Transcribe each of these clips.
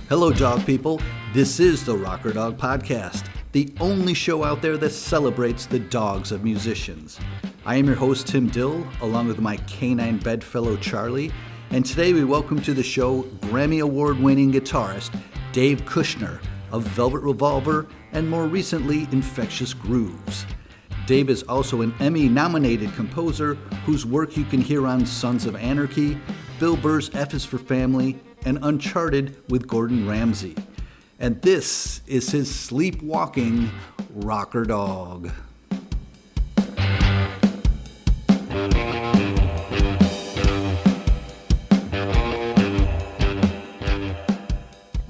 Hello, dog people. This is the Rocker Dog Podcast, the only show out there that celebrates the dogs of musicians. I am your host, Tim Dill, along with my canine bedfellow, Charlie, and today we welcome to the show Grammy Award-winning guitarist Dave Kushner of Velvet Revolver and more recently Infectious Grooves. Dave is also an Emmy-nominated composer whose work you can hear on Sons of Anarchy, Bill Burr's F is for Family, and Uncharted with Gordon Ramsay. And this is his sleepwalking rocker dog.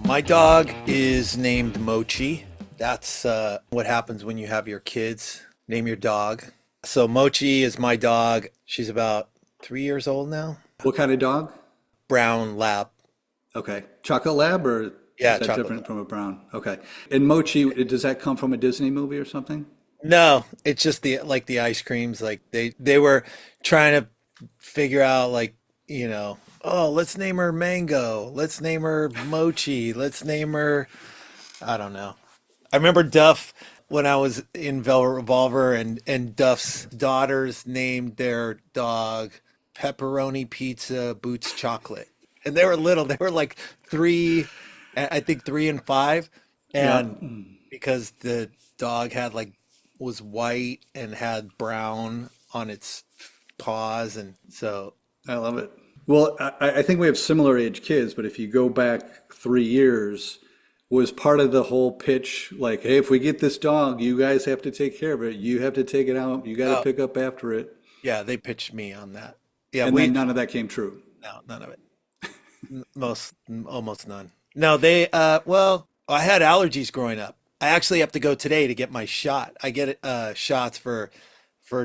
My dog is named Mochi. That's what happens when you have your kids. Name your dog. So Mochi is my dog. She's about 3 years old now. What kind of dog? Brown lab. Okay. Chocolate Lab, or Yeah, is that Chocolate different Lab. from a brown? Okay. And Mochi, does that come from a Disney movie or something? No, it's just the ice creams. Like they were trying to figure out oh, let's name her Mango. Let's name her Mochi. Let's name her, I don't know. I remember Duff when I was in Velvet Revolver and Duff's daughters named their dog Pepperoni Pizza Boots Chocolate. And they were little. They were like I think 3 and 5. And because the dog was white and had brown on its paws. And so I love it. Well, I think we have similar age kids, but if you go back 3 years, was part of the whole pitch like, hey, if we get this dog, you guys have to take care of it. You have to take it out. You got to pick up after it. yeah, they pitched me on that. Yeah, And then none of that came true. no, none of it. Almost none. No, I had allergies growing up. I actually have to go today to get my shot. I get shots for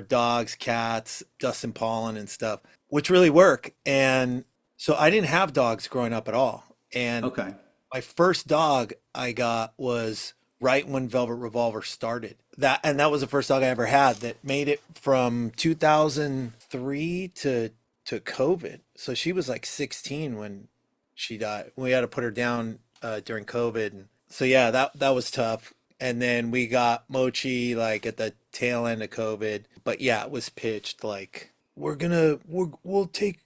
dogs, cats, dust and pollen and stuff, which really work. And so I didn't have dogs growing up at all. And Okay. my first dog I got was right when Velvet Revolver started. That was the first dog I ever had that made it from 2003 to COVID. So she was like 16 when she died. We had to put her down during COVID. And so yeah, that was tough. And then we got Mochi like at the tail end of COVID. But yeah, it was pitched like we'll take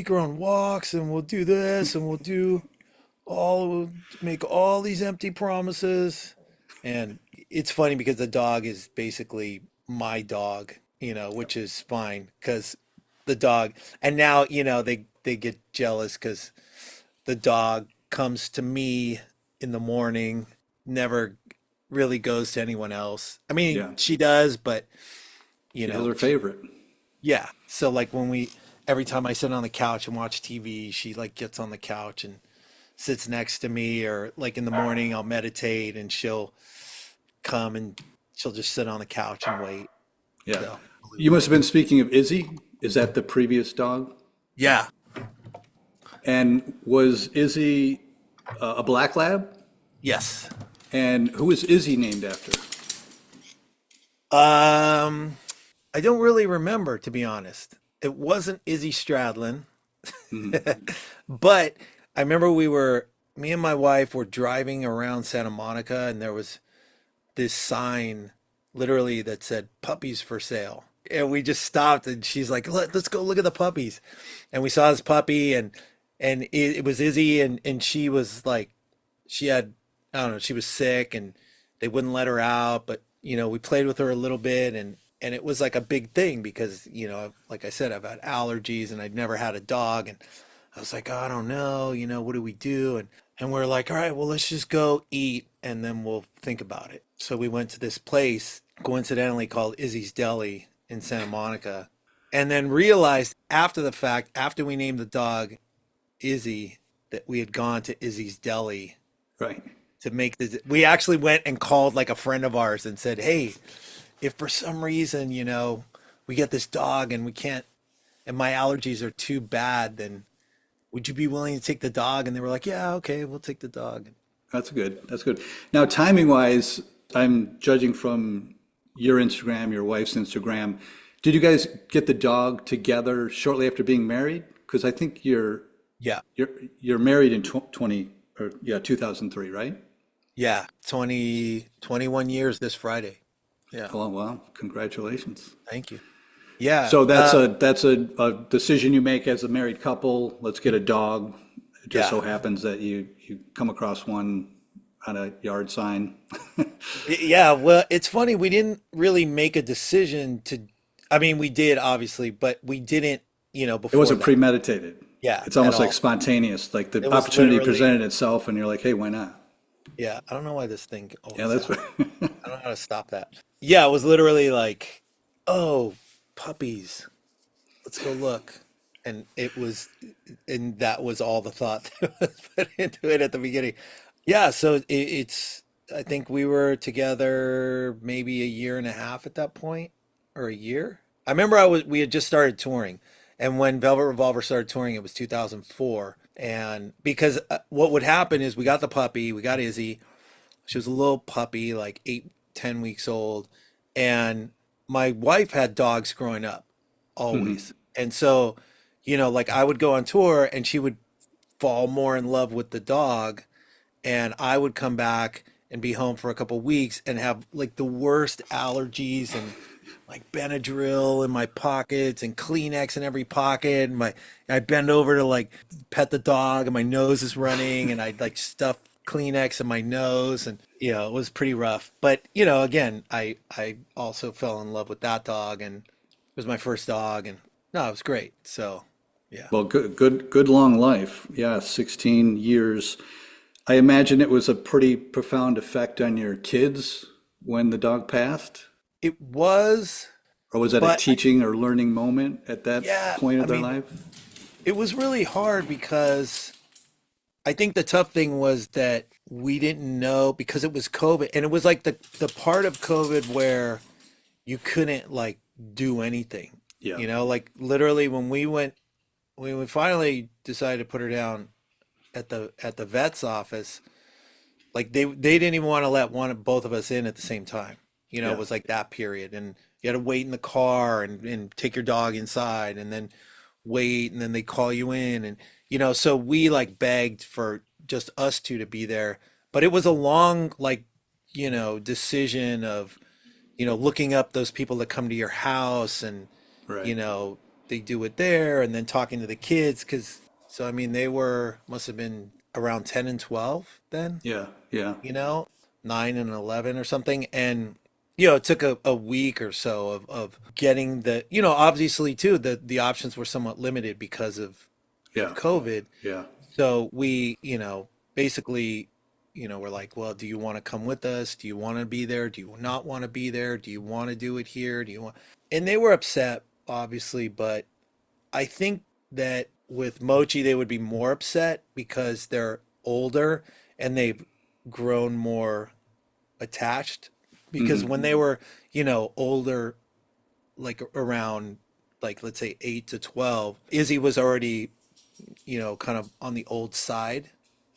her on walks and we'll do this and we'll make all these empty promises. And it's funny because the dog is basically my dog, which is fine because the dog, and now, they get jealous because the dog comes to me in the morning, never really goes to anyone else. I mean, Yeah. she does, but She was her favorite. yeah. So like every time I sit on the couch and watch TV, she like gets on the couch and sits next to me, or like in the morning I'll meditate and she'll come and she'll just sit on the couch and wait. Yeah. So, You must have been speaking of Izzy. Is that the previous dog? yeah. And was Izzy a black lab? Yes. And who is Izzy named after? I don't really remember, to be honest. It wasn't Izzy Stradlin, but I remember me and my wife were driving around Santa Monica and there was this sign literally that said puppies for sale. And we just stopped and she's like, let's go look at the puppies. And we saw this puppy and it was Izzy and she was like, she had, I don't know, she was sick and they wouldn't let her out, but we played with her a little bit and it was like a big thing because, like I said, I've had allergies and I'd never had a dog. And I was like, oh, I don't know, what do we do? And we're like, all right, well, let's just go eat and then we'll think about it. So we went to this place, coincidentally called Izzy's Deli in Santa Monica, and then realized after the fact, after we named the dog Izzy, that we had gone to Izzy's Deli Right. to make we actually went and called like a friend of ours and said, hey, if for some reason, we get this dog and we can't, and my allergies are too bad, then would you be willing to take the dog? And they were like, yeah, okay, we'll take the dog. That's good. That's good. Now, timing wise, I'm judging from your Instagram, your wife's Instagram. Did you guys get the dog together shortly after being married? Because I think you're Yeah. you're married in 20 or yeah, 2003, right? Yeah, 21 years this Friday. Yeah, Oh, wow. Congratulations. thank you. Yeah, So that's a decision you make as a married couple. Let's get a dog. It just yeah. so happens that you come across one on a yard sign. Yeah, well, it's funny. We didn't really make a decision to, I mean, we did obviously, but we didn't, It before wasn't that. premeditated. Yeah, It's at almost like all. spontaneous. Like the It was opportunity literally, presented itself, and you're like, hey, why not? yeah, I don't know why this thing Yeah, always that's happens. I don't know how to stop that. Yeah, it was literally like, oh, puppies, let's go look. And that was all the thought that was put into it at the beginning. Yeah, so I think we were together maybe a year and a half at that point, or a year. I remember we had just started touring, and when Velvet Revolver started touring, it was 2004. And because what would happen is we got the puppy, we got Izzy. She was a little puppy, like 8, 10 weeks old, and my wife had dogs growing up, Mhm. always. And so, like I would go on tour, and she would fall more in love with the dog, and I would come back and be home for a couple weeks and have like the worst allergies and like Benadryl in my pockets and Kleenex in every pocket. And I bend over to like pet the dog, and my nose is running, and I'd like stuff Kleenex in my nose, and it was pretty rough. But again, I also fell in love with that dog, and it was my first dog, and no, it was great. So yeah. Well, good long life. Yeah, 16 years. I imagine it was a pretty profound effect on your kids when the dog passed. It was, Or was that a but teaching or learning moment at that yeah, point I of their mean, life? it was really hard because I think the tough thing was that we didn't know, because it was COVID, and it was like the part of COVID where you couldn't like do anything. Yeah, Like literally when we finally decided to put her down at the vet's office, like they didn't even want to let both of us in at the same time. It yeah, was like that period, and you had to wait in the car and take your dog inside, and then wait, and then they call you in, and so we like begged for just us two to be there, but it was a long like decision of looking up those people that come to your house, and right. you know they do it there, and then talking to the kids, because so I mean they were must have been around 10 and 12 then, Yeah, yeah, you know 9 and 11 or something. And it took a week or so of getting the obviously too the options were somewhat limited because of yeah, COVID. yeah. So we basically we're like, well, do you want to come with us? Do you want to be there? Do you not want to be there? Do you want to do it here? Do you want? And they were upset, obviously, but I think that with Mochi they would be more upset because they're older and they've grown more attached, because Hmm. when they were older, like around, like let's say 8 to 12, Izzy was already kind of on the old side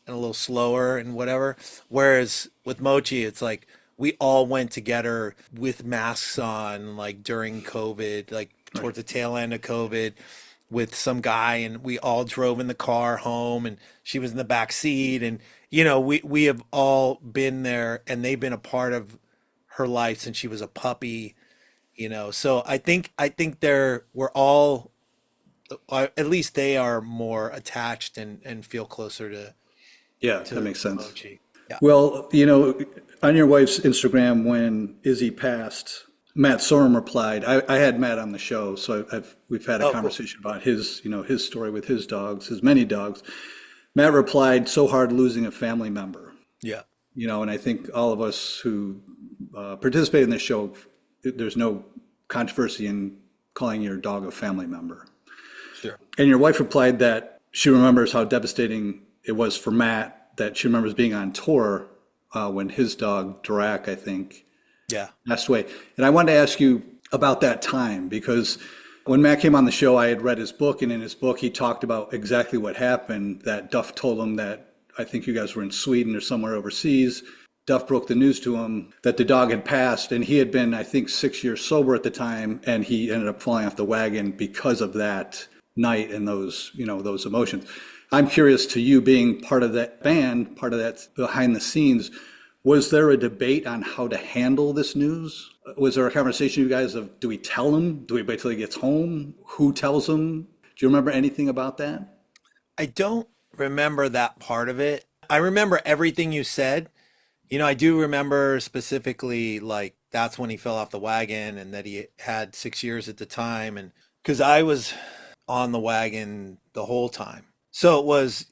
and a little slower and whatever. Whereas with Mochi, it's like we all went together with masks on, like during COVID, like Right. towards the tail end of COVID, with some guy, and we all drove in the car home, and she was in the back seat, and we have all been there, and they've been a part of her life since she was a puppy. So I think we're all, at least they are more attached and feel closer to Yeah, that to makes sense. Mochi. Yeah. Well, on your wife's Instagram when Izzy passed, Matt Sorum replied. I had Matt on the show, so we've had a Oh, cool. conversation about his story with his dogs, his many dogs. Matt replied, "So hard losing a family member." Yeah. And I think all of us who participate in this show, there's no controversy in calling your dog a family member. Sure. And your wife replied that she remembers how devastating it was for Matt, that she remembers being on tour when his dog, Drac, I think, Yeah. passed away. And I wanted to ask you about that time because when Matt came on the show, I had read his book, and in his book, he talked about exactly what happened. That Duff told him that I think you guys were in Sweden or somewhere overseas. Duff broke the news to him that the dog had passed, and he had been, I think, 6 years sober at the time, and he ended up falling off the wagon because of that night and those emotions. I'm curious to you being part of that band, part of that behind the scenes. Was there a debate on how to handle this news? Was there a conversation, you guys, of do we tell him? Do we wait till he gets home? Who tells him? Do you remember anything about that? I don't remember that part of it. I remember everything you said. I do remember specifically like that's when he fell off the wagon and that he had 6 years at the time. And because I was on the wagon the whole time. So it was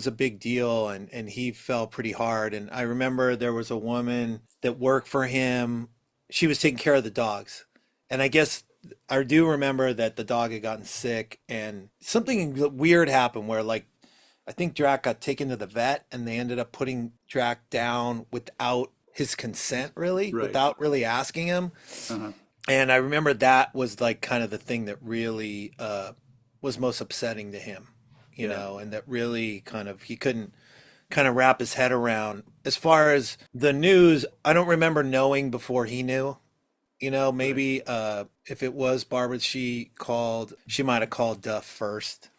a big deal and he fell pretty hard. And I remember there was a woman that worked for him. She was taking care of the dogs. And I guess I do remember that the dog had gotten sick and something weird happened where like I think Drac got taken to the vet and they ended up putting Drac down without his consent, really, Right. without really asking him. Uh-huh. And I remember that was like kind of the thing that really was most upsetting to him, Yeah. and that really kind of he couldn't kind of wrap his head around. As far as the news, I don't remember knowing before he knew. Right. Maybe if it was Barbara, she might have called Duff first,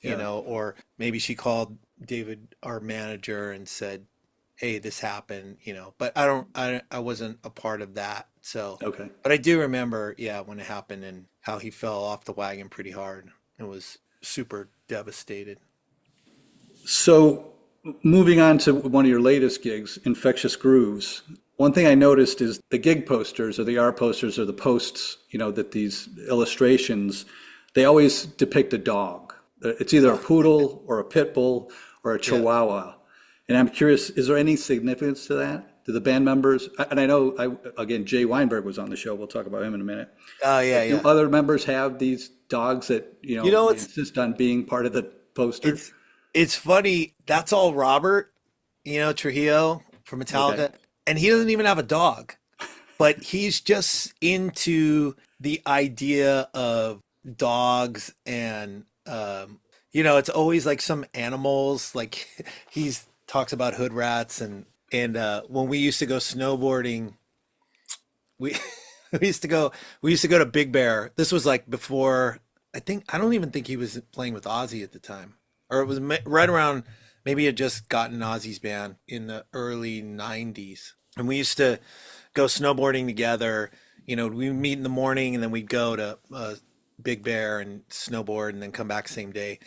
Yeah. or maybe she called David, our manager, and said, "Hey, this happened," But I wasn't a part of that, so. Okay. But I do remember, yeah, when it happened and how he fell off the wagon pretty hard. It was super devastated. So, moving on to one of your latest gigs, Infectious Grooves. One thing I noticed is the gig posters or the art posters or the posts, that these illustrations, they always depict a dog. It's either a poodle or a pit bull or a Yeah. chihuahua. And I'm curious, is there any significance to that? Do the band members, and I know, again, Jay Weinberg was on the show. We'll talk about him in a minute. Oh, yeah, But do yeah. other members have these dogs that, You know, they it's insist on being part of the poster? it's it's funny. That's all Robert, Trujillo from Okay. Metallica, and he doesn't even have a dog, but he's just into the idea of dogs and it's always like some animals. Like he's talks about hood rats and when we used to go snowboarding, we we used to go to Big Bear. This was like before I don't even think he was playing with Ozzy at the time. Or it was right around maybe he had just gotten Ozzy's band in the early 90s. And we used to go snowboarding together. We meet in the morning and then we'd go to Big Bear and snowboard and then come back same day.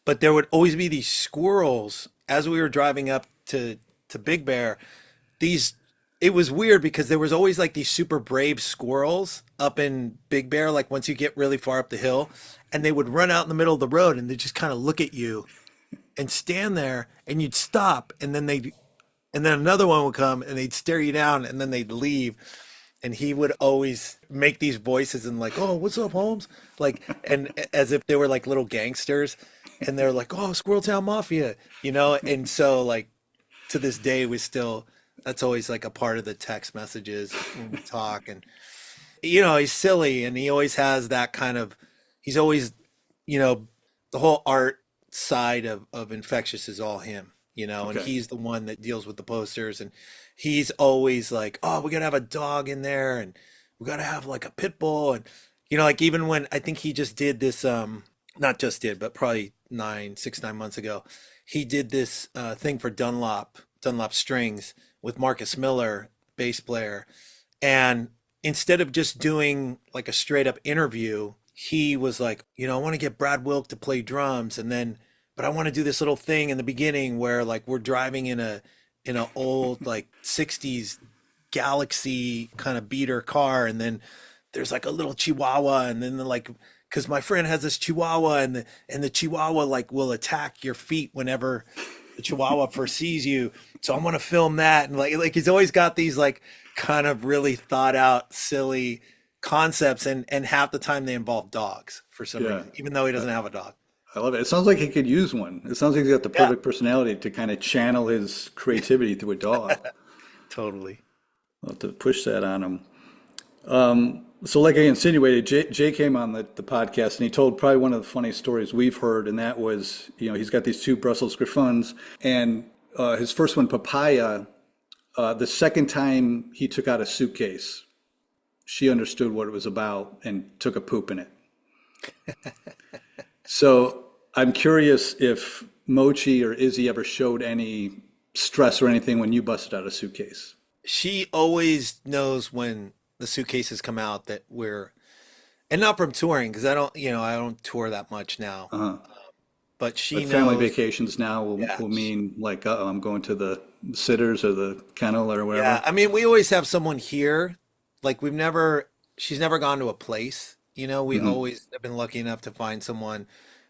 But there would always be these squirrels as we were driving up to Big Bear. These It was weird because there was always like these super brave squirrels up in Big Bear, like once you get really far up the hill, and they would run out in the middle of the road and they just kind of look at you and stand there and you'd stop and then another one would come and they'd stare you down and then they'd leave. And he would always make these voices and like, "Oh, what's up, Holmes?" Like, and as if they were like little gangsters, and they're like, "Oh, Squirrel Town Mafia," And so like to this day, we still that's always like a part of the text messages when we talk. And he's silly, and he always has that kind of. He's always, you know, the whole art side of Infectious is all him. And Okay. he's the one that deals with the posters, and he's always like, "Oh, we gotta have a dog in there, and we gotta have like a pit bull," and like even when I think he just did this, not just did, but probably 9 months ago, he did this thing for Dunlop Strings with Marcus Miller, bass player, and instead of just doing like a straight up interview, he was like, I want to get Brad Wilk to play drums, and then, but I want to do this little thing in the beginning where like we're driving in a old like 60s Galaxy kind of beater car, and then there's like a little Chihuahua, and then like because my friend has this Chihuahua, and the Chihuahua like will attack your feet whenever the Chihuahua first sees you. So I want to film that, and like he's always got these like kind of really thought out, silly concepts, and half the time they involve dogs for some Yeah. reason, even though he doesn't have a dog. I love it. It sounds like he could use one. It sounds like he's got the Yeah, perfect personality to kind of channel his creativity through a dog. totally. I'll have to push that on him. So, like I insinuated, Jay came on the podcast and he told probably one of the funniest stories we've heard, and that was, he's got these two Brussels Griffons, and his first one, Papaya, the second time he took out a suitcase, she understood what it was about and took a poop in it. So I'm curious if Mochi or Izzy ever showed any stress or anything when you busted out a suitcase? She always knows when the suitcases come out that we're, and not from touring, because I don't tour that much now. Uh-huh. But she But family knows, vacations now yeah, will mean like, uh-oh, I'm going to the sitters or the kennel or yeah. wherever. I mean, we always have someone here. Like she's never gone to a place. We Hmm. always have been lucky enough to find someone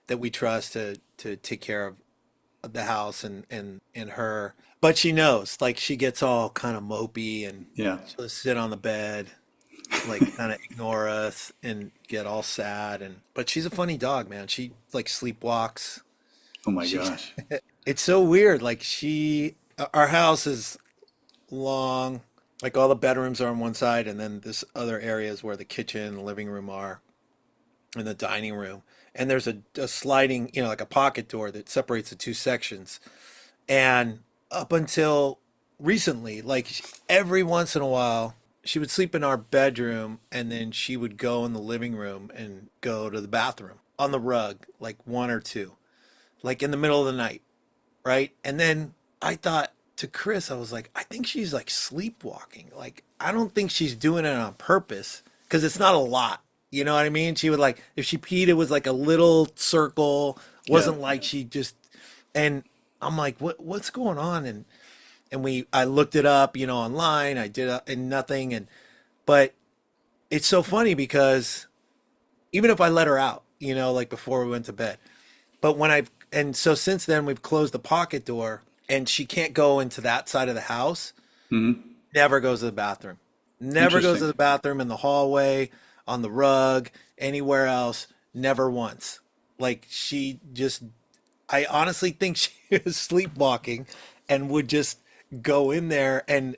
that we trust to take care of the house and her. But she knows, like she gets all kind of mopey and Yeah. she'll just sit on the bed, like kind of ignore us and get all sad. But she's a funny dog, man. She like sleepwalks. Oh my She gosh. it's so weird. Like our house is long. Like all the bedrooms are on one side, and then this other area is where the kitchen and the living room are, and the dining room. And there's a sliding, like a pocket door that separates the two sections. And up until recently, like every once in a while, she would sleep in our bedroom, and then she would go in the living room and go to the bathroom on the rug, like one or two, like in the middle of the night, right? And then I thought to Chris, I was like, I think she's like sleepwalking. Like, I don't think she's doing it on purpose because it's not a lot. You know what I mean? She would like, if she peed, it was like a little circle. Yeah. Wasn't like she just, and I'm like, what's going on? I looked it up, online. I did, and nothing. But it's so funny because even if I let her out, like before we went to bed, but and so since then we've closed the pocket door and she can't go into that side of the house. Hmm. Never goes to the bathroom. Never goes to Interesting. the bathroom in the hallway, on the rug, anywhere else. Never once. Like I honestly think she was sleepwalking and would just go in there and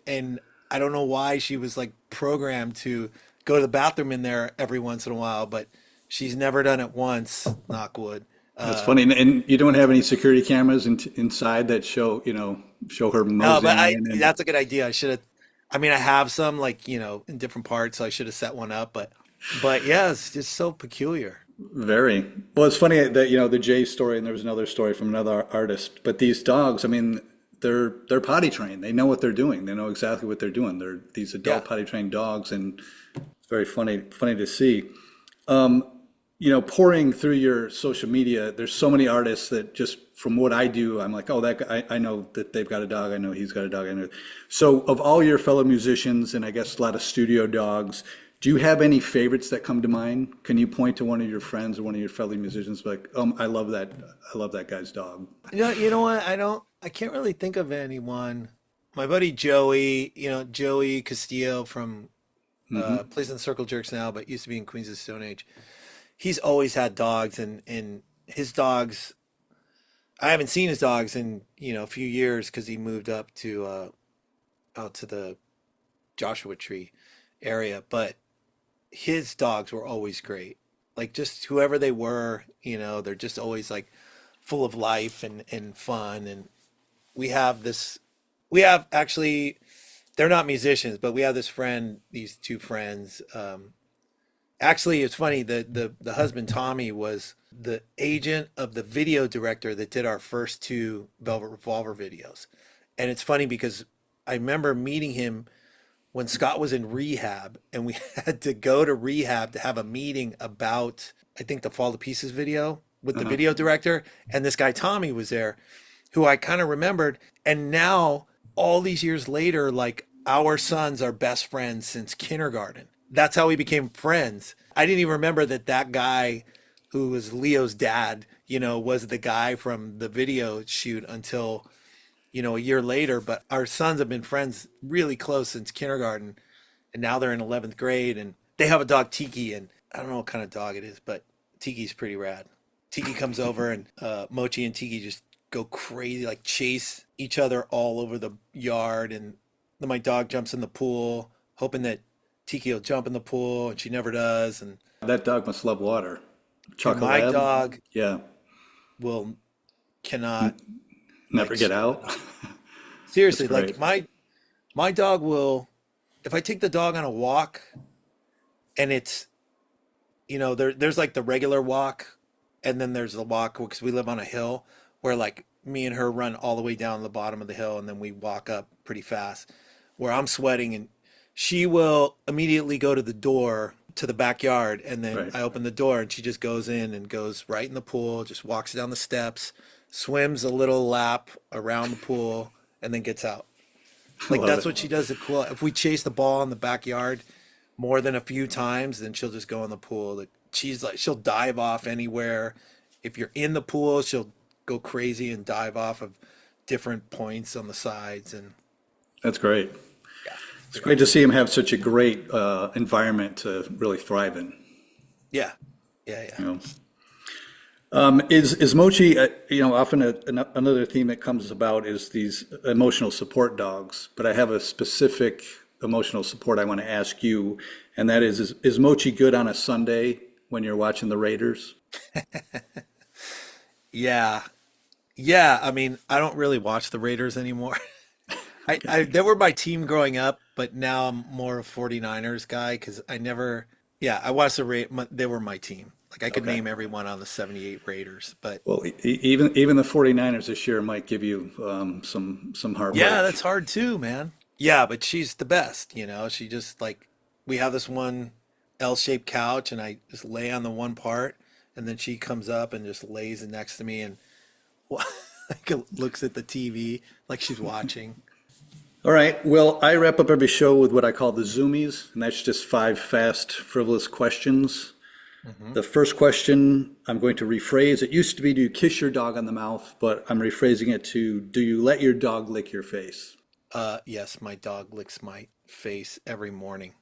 I don't know why she was like programmed to go to the bathroom in there every once in a while, but she's never done it once, knock wood. That's funny. And you don't have any security cameras inside that show, show her No, but moseying in and that's a good idea. I mean, I have some like, in different parts, so I should have set one up, but yeah, it's just so peculiar. very. Well, it's funny that, the Jay story and there was another story from another artist, but these dogs, I mean, they're potty trained. They know what they're doing. They know exactly what they're doing. They're these Yeah. adult potty trained dogs and it's very funny to see. Pouring through your social media, there's so many artists that just from what I do, I'm like, oh, that guy, I know that they've got a dog. I know he's got a dog. I know. So, of all your fellow musicians, and I guess a lot of studio dogs, do you have any favorites that come to mind? Can you point to one of your friends or one of your fellow musicians, like, I love that, guy's dog. You know what? I can't really think of anyone. My buddy Joey, Joey Castillo from Hmm. plays in the Circle Jerks now, but used to be in Queens of the Stone Age. He's always had dogs, and his dogs. I haven't seen his dogs in a few years because he moved up to out to the Joshua Tree area. But his dogs were always great. Like just whoever they were, they're just always like full of life and fun. And we have this. We have actually. They're not musicians, but we have these two friends. Actually, it's funny. The husband Tommy was the agent of the video director that did our first two Velvet Revolver videos, and it's funny because I remember meeting him when Scott was in rehab, and we had to go to rehab to have a meeting about I think the Fall to Pieces video with the Uh-huh. video director, and this guy Tommy was there, who I kind of remembered, and now all these years later, like our sons are best friends since kindergarten. That's how we became friends. I didn't even remember that guy who was Leo's dad, was the guy from the video shoot until, a year later. But our sons have been friends really close since kindergarten. And now they're in 11th grade and they have a dog, Tiki. And I don't know what kind of dog it is, but Tiki's pretty rad. Tiki comes over and Mochi and Tiki just go crazy, like chase each other all over the yard. And then my dog jumps in the pool, hoping that Tiki will jump in the pool, and she never does. That dog must love water. And Chocolate my Lab? dog Yeah. will cannot Never like get swim out. enough. That's Seriously, great. like my dog will, if I take the dog on a walk, and it's there's like the regular walk, and then there's the walk because we live on a hill where like me and her run all the way down the bottom of the hill, and then we walk up pretty fast, where I'm sweating, and she will immediately go to the door to the backyard, and then Right. I open the door, and she just goes in and goes right in the pool, just walks down the steps, swims a little lap around the pool, and then gets out. Like Love that's it. what she does at cool. If we chase the ball in the backyard more than a few times, then she'll just go in the pool. Like she's like she'll dive off anywhere. If you're in the pool, she'll go crazy and dive off of different points on the sides. And That's great. yeah, It's great to see him have such a great environment to really thrive in. yeah, yeah, yeah. You know, is Mochi? Often another theme that comes about is these emotional support dogs. But I have a specific emotional support I want to ask you, and that is Mochi good on a Sunday when you're watching the Raiders? Yeah, yeah. I mean, I don't really watch the Raiders anymore. They were my team growing up, but now I'm more a 49ers guy because I never, yeah, I watched they were my team. Like I could Okay. name everyone on the 78 Raiders, but Well, even the 49ers this year might give you some yeah, heartbreak. that's hard too, man. Yeah, but she's the best, you know. She just like we have this one L-shaped couch and I just lay on the one part and then she comes up and just lays next to me and like looks at the TV like she's watching. All right. Well, I wrap up every show with what I call the Zoomies, and that's just five fast, frivolous questions. Hmm. The first question I'm going to rephrase. It used to be, do you kiss your dog on the mouth? But I'm rephrasing it to, do you let your dog lick your face? Yes, my dog licks my face every morning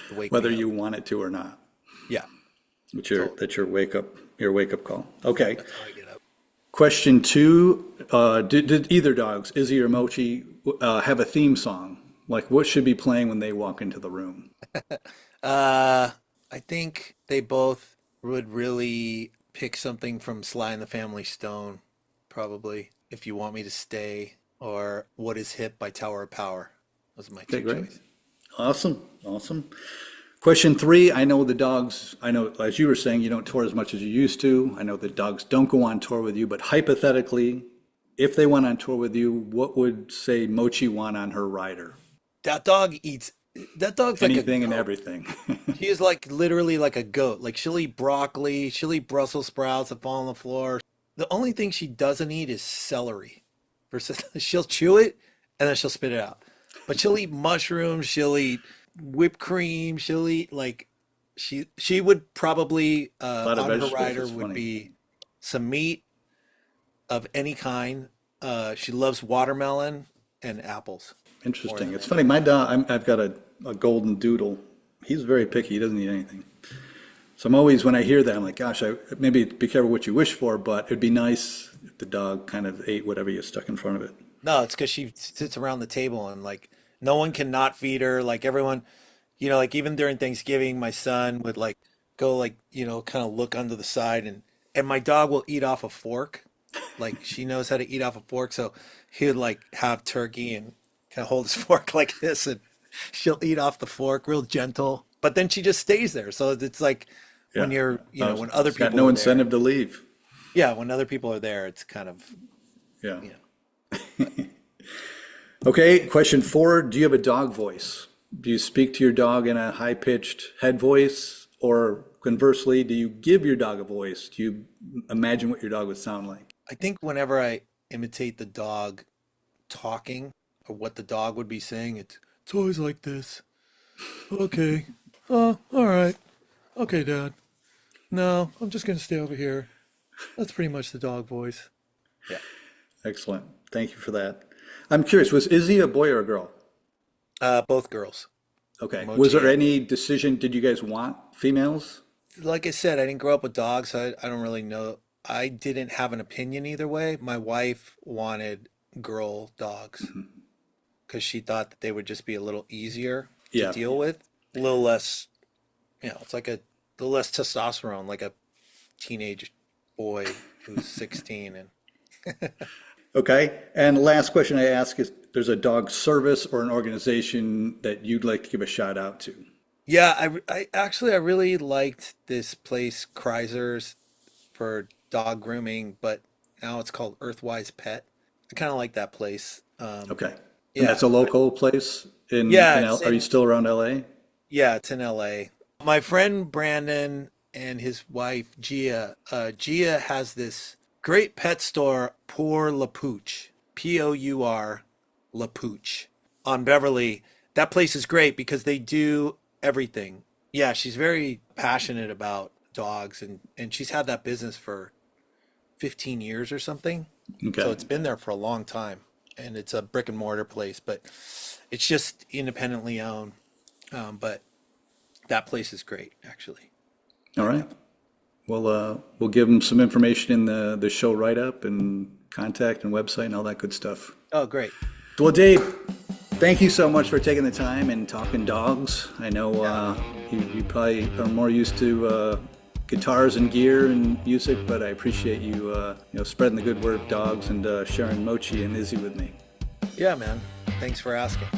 to wake Whether me up. you want it to or not. Yeah, totally. That's your wake up call. Okay. That's how I get up. Question two, did either dogs, Izzy or Mochi, have a theme song? Like what should be playing when they walk into the room? Uh, I think they both would really pick something from Sly and the Family Stone, probably. If You Want Me to Stay, or What Is Hip by Tower of Power. Those are my Okay, two great. choices. Awesome. Awesome. Question three, I know, as you were saying, you don't tour as much as you used to. I know that dogs don't go on tour with you, but hypothetically, if they went on tour with you, what would, say, Mochi want on her rider? That dog eats, that dog's like a Anything and goat. everything. She is like literally like a goat. Like she'll eat broccoli, she'll eat Brussels sprouts that fall on the floor. The only thing she doesn't eat is celery. Versus she'll chew it and then she'll spit it out. But she'll eat mushrooms, she'll eat whipped cream, she'll eat like she would probably A lot of on her vegetables, rider it's would funny. be some meat of any kind. She loves watermelon and apples more Interesting. than It's anything. funny, I've got a golden doodle. He's very picky. He doesn't eat anything. So I'm always, when I hear that, I'm like, gosh, maybe be careful what you wish for, but it'd be nice if the dog kind of ate whatever you stuck in front of it. No, it's because she sits around the table and like no one can not feed her. Like everyone, you know, like even during Thanksgiving, my son would like go like, you know, kind of look under the side and my dog will eat off a fork. Like she knows how to eat off a fork, so he would like have turkey and kind of hold his fork like this and she'll eat off the fork real gentle. But then she just stays there. So it's like when Yeah. you're, you know, when other It's got people no are there. incentive to leave. Yeah, when other people are there, it's kind of, Yeah. you know. Okay, question four. Do you have a dog voice? Do you speak to your dog in a high-pitched head voice? Or conversely, do you give your dog a voice? Do you imagine what your dog would sound like? I think whenever I imitate the dog talking or what the dog would be saying, it's always like this. Okay. Oh, all right. Okay, Dad. No, I'm just gonna stay over here. That's pretty much the dog voice. Yeah. Excellent. Thank you for that. I'm curious, was Izzy a boy or a girl? Both girls. Okay. Was Mochi there and any decision, did you guys want females? like I said, I didn't grow up with dogs, so I don't really know. I didn't have an opinion either way. My wife wanted girl dogs because she thought that they would just be a little easier to Yeah. deal with, a little less, you know, it's like a little less testosterone, like a teenage boy who's 16 and Okay. And last question I ask is, there's a dog service or an organization that you'd like to give a shout out to? yeah, I actually I really liked this place Kreiser's for dog grooming, but Now it's called Earthwise Pet. I kind of like that place. Okay. And Yeah. that's a local place Yeah, Are you still around LA? yeah, it's in LA. My friend Brandon and his wife Gia, Gia has this great pet store, Pour La Pooch, Pour La Pooch, on Beverly. That place is great because they do everything. Yeah, she's very passionate about dogs, and she's had that business for 15 years or something. So Okay. it's been there for a long time, and it's a brick and mortar place, but it's just independently owned. But that place is great, actually. All right. Well, we'll give them some information in the show write-up and contact and website and all that good stuff. Oh, great. Well, Dave, thank you so much for taking the time and talking dogs. I know you probably are more used to guitars and gear and music, but I appreciate you, spreading the good word of dogs and sharing Mochi and Izzy with me. Yeah, man. Thanks for asking.